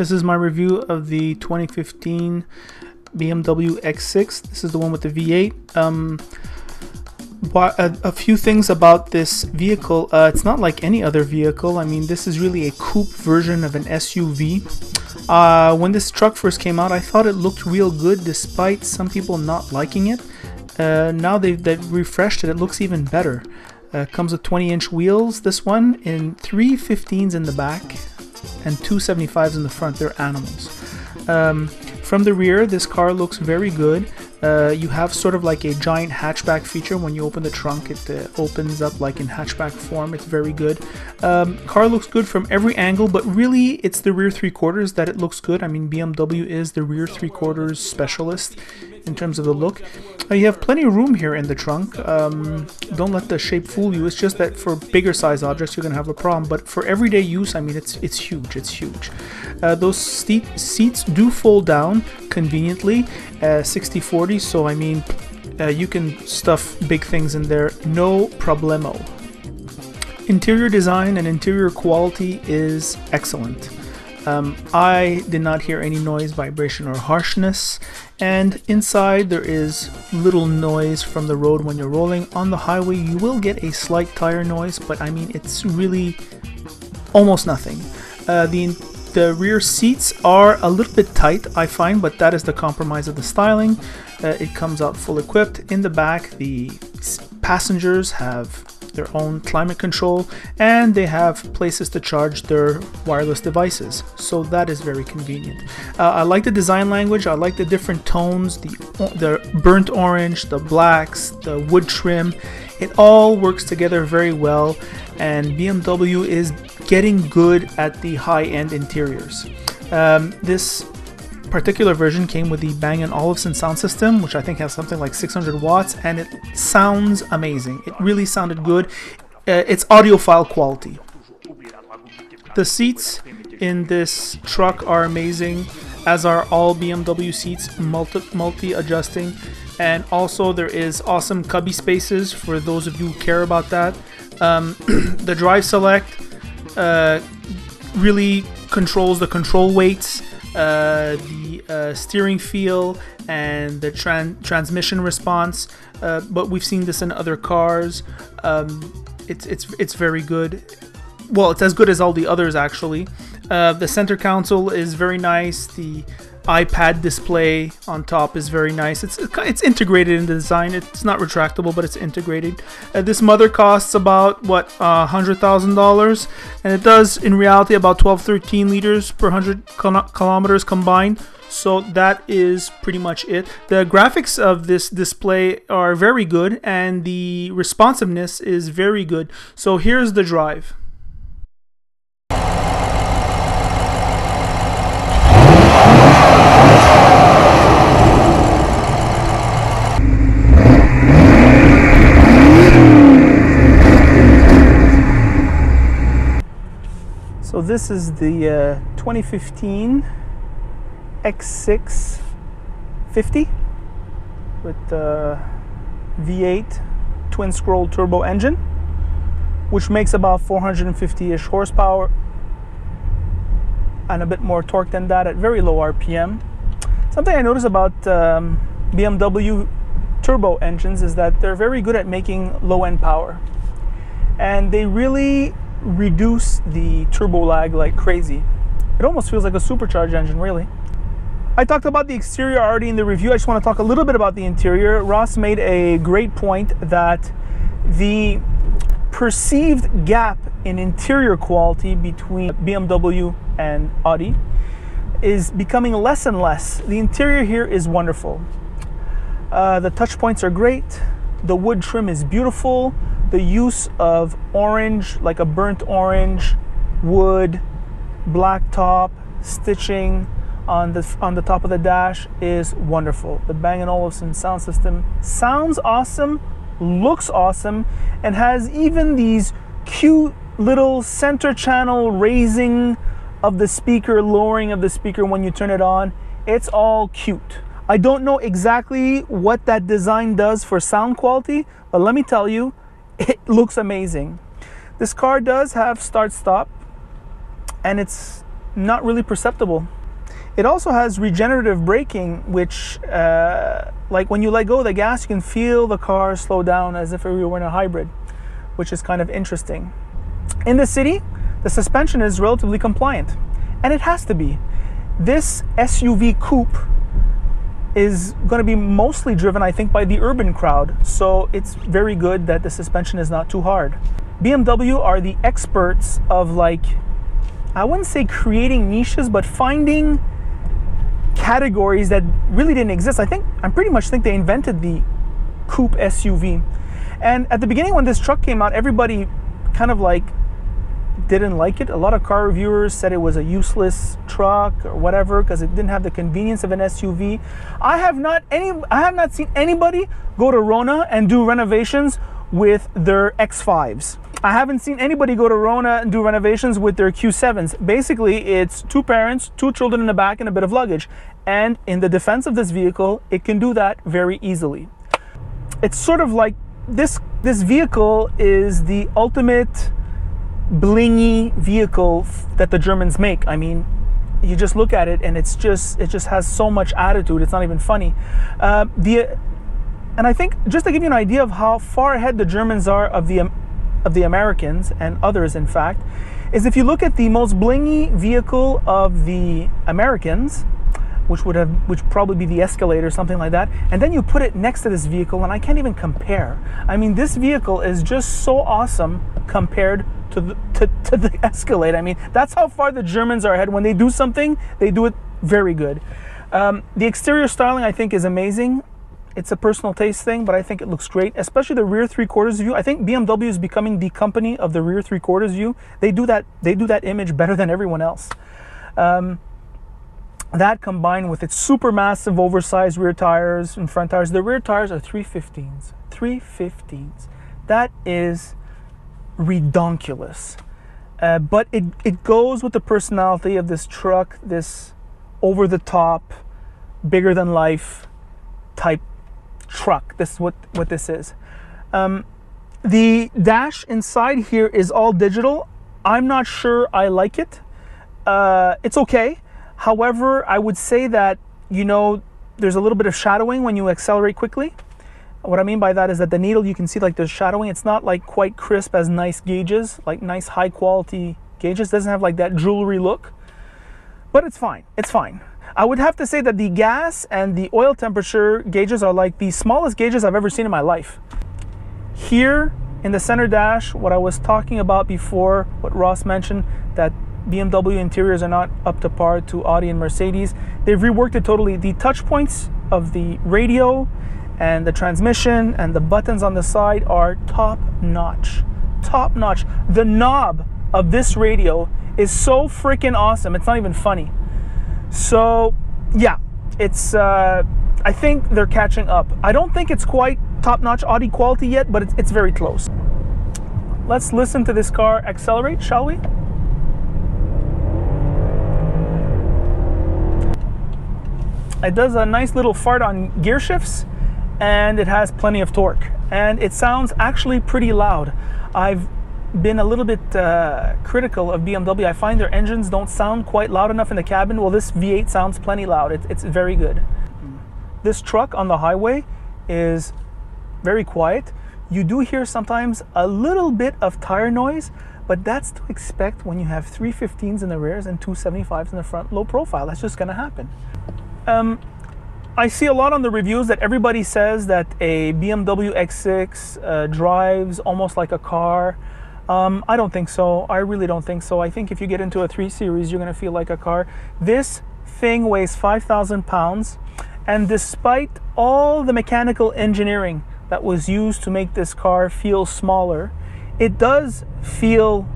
This is my review of the 2015 BMW X6. This is the one with the V8. A few things about this vehicle. It's not like any other vehicle. I mean, this is really a coupe version of an SUV. When this truck first came out, I thought it looked real good despite some people not liking it. Now they've refreshed it, it looks even better. Comes with 20-inch wheels, this one, in 3 15s in the back and 2 75s in the front. They're animals. From the rear, this car looks very good. You have sort of like a giant hatchback feature. When you open the trunk, it opens up like in hatchback form. It's very good. Car looks good from every angle, but really it's the rear 3/4 that it looks good. I mean, BMW is the rear 3/4 specialist in terms of the look. You have plenty of room here in the trunk. Don't let the shape fool you. It's just that for bigger size objects you're gonna have a problem, but for everyday use, I mean, it's huge. It's huge. Those seats do fold down conveniently, 60/40, so I mean, you can stuff big things in there, no problemo. Interior design and interior quality is excellent. I did not hear any noise, vibration, or harshness, and inside there is little noise from the road when you're rolling. On the highway you will get a slight tire noise, but I mean, it's really almost nothing. The rear seats are a little bit tight, I find, but that is the compromise of the styling. It comes out full equipped. In the back, the passengers have their own climate control, and they have places to charge their wireless devices, so that is very convenient. I like the design language. I like the different tones, the burnt orange, the blacks, the wood trim. It all works together very well, and BMW is getting good at the high-end interiors. This particular version came with the Bang & Olufsen sound system, which I think has something like 600 watts, and it sounds amazing. It really sounded good. It's audiophile quality. The seats in this truck are amazing, as are all BMW seats, multi-adjusting, and also there is awesome cubby spaces for those of you who care about that. The drive select really controls the control weights, the steering feel, and the transmission response, but we've seen this in other cars. It's very good. Well, it's as good as all the others, actually. The center console is very nice. The iPad display on top is very nice. It's integrated in the design. It's not retractable, but it's integrated. This mother costs about what, $100,000, and it does in reality about 12-13 liters per 100 kilometers combined. So that is pretty much it. The graphics of this display are very good, and the responsiveness is very good. So here's the drive. So this is the 2015 X6 50 with the V8 twin scroll turbo engine, which makes about 450-ish horsepower and a bit more torque than that at very low RPM. Something I noticed about BMW turbo engines is that they're very good at making low-end power, and they really reduce the turbo lag like crazy. It almost feels like a supercharged engine, really. I talked about the exterior already in the review. I just want to talk a little bit about the interior. Ross made a great point that the perceived gap in interior quality between BMW and Audi is becoming less and less. The interior here is wonderful. The touch points are great. The wood trim is beautiful. The use of orange, like a burnt orange, wood, black top, stitching on the top of the dash is wonderful. The Bang & Olufsen sound system sounds awesome, looks awesome, and has even these cute little center channel raising of the speaker, lowering of the speaker when you turn it on. It's all cute. I don't know exactly what that design does for sound quality, but let me tell you, it looks amazing. This car does have start-stop, and it's not really perceptible. It also has regenerative braking, which like when you let go of the gas, you can feel the car slow down as if we were in a hybrid, which is kind of interesting. In the city, the suspension is relatively compliant, and it has to be. This SUV coupe is going to be mostly driven, I think, by the urban crowd, so it's very good that the suspension is not too hard. BMW are the experts of, like, I wouldn't say creating niches, but finding categories that really didn't exist. I'm pretty much think they invented the coupe SUV. And at the beginning when this truck came out, everybody kind of like didn't like it. A lot of car reviewers said it was a useless truck or whatever because it didn't have the convenience of an SUV. I have not seen anybody go to Rona and do renovations with their X5s. I haven't seen anybody go to Rona and do renovations with their Q7s. Basically, it's two parents, two children in the back, and a bit of luggage. And in the defense of this vehicle, it can do that very easily. It's sort of like this vehicle is the ultimate blingy vehicle that the Germans make. I mean, you just look at it and it just has so much attitude. It's not even funny. And I think just to give you an idea of how far ahead the Germans are of the Americans and others, in fact, is if you look at the most blingy vehicle of the Americans, which would probably be the Escalade or something like that, and then you put it next to this vehicle, and I can't even compare. I mean, this vehicle is just so awesome compared to the Escalade. I mean, that's how far the Germans are ahead. When they do something, they do it very good. The exterior styling, I think, is amazing. It's a personal taste thing, but I think it looks great, especially the rear three-quarters view. I think BMW is becoming the company of the rear three-quarters view. They do that image better than everyone else. That combined with its super massive oversized rear tires and front tires. The rear tires are 315s. 315s. That is redonkulous. But it goes with the personality of this truck, this over-the-top, bigger-than-life type truck. This is what this is. The dash inside here is all digital. I'm not sure I like it. It's okay. However, I would say that, you know, there's a little bit of shadowing when you accelerate quickly. What I mean by that is that the needle, you can see like there's shadowing. It's not like quite crisp as nice gauges, like nice high quality gauges. It doesn't have like that jewelry look, but it's fine. It's fine. I would have to say that the gas and the oil temperature gauges are like the smallest gauges I've ever seen in my life. Here in the center dash, what I was talking about before, what Ross mentioned, that BMW interiors are not up to par to Audi and Mercedes. They've reworked it totally. The touch points of the radio and the transmission and the buttons on the side are top notch. Top notch. The knob of this radio is so freaking awesome. It's not even funny. So yeah, it's I think they're catching up. I don't think it's quite top-notch Audi quality yet, but it's very close. Let's listen to this car accelerate, shall we? It does a nice little fart on gear shifts, and it has plenty of torque, and it sounds actually pretty loud. I've been a little bit critical of BMW. I find their engines don't sound quite loud enough in the cabin. Well, this V8 sounds plenty loud. It's very good. This truck on the highway is very quiet. You do hear sometimes a little bit of tire noise, but that's to expect when you have 315s in the rears and 275s in the front, low profile. That's just gonna happen. I see a lot on the reviews that everybody says that a BMW X6 drives almost like a car. I don't think so. I really don't think so. I think if you get into a 3 Series, you're going to feel like a car. This thing weighs 5,000 pounds, and despite all the mechanical engineering that was used to make this car feel smaller, it does feel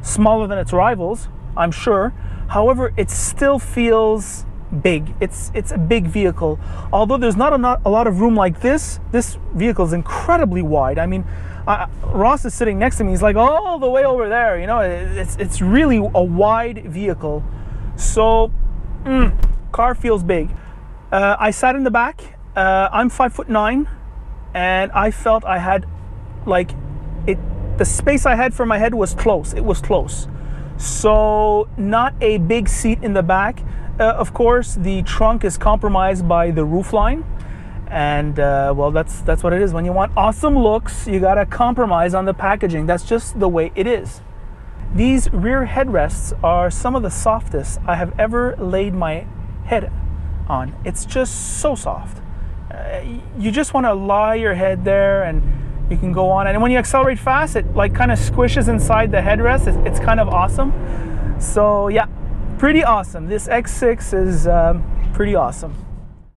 smaller than its rivals, I'm sure. However, it still feels big. It's a big vehicle. Although there's not a lot of room like this vehicle is incredibly wide. I mean, Ross is sitting next to me. He's like all the way over there. You know, it's really a wide vehicle. So, car feels big. I sat in the back. I'm 5'9", and I felt I had like the space I had for my head was close. It was close. So not a big seat in the back. Of course, the trunk is compromised by the roofline. And well, that's what it is. When you want awesome looks, you gotta compromise on the packaging. That's just the way it is. These rear headrests are some of the softest I have ever laid my head on. It's just so soft. You just want to lie your head there and you can go on. And when you accelerate fast, it like kind of squishes inside the headrest. It's kind of awesome. So yeah, pretty awesome. This X6 is pretty awesome.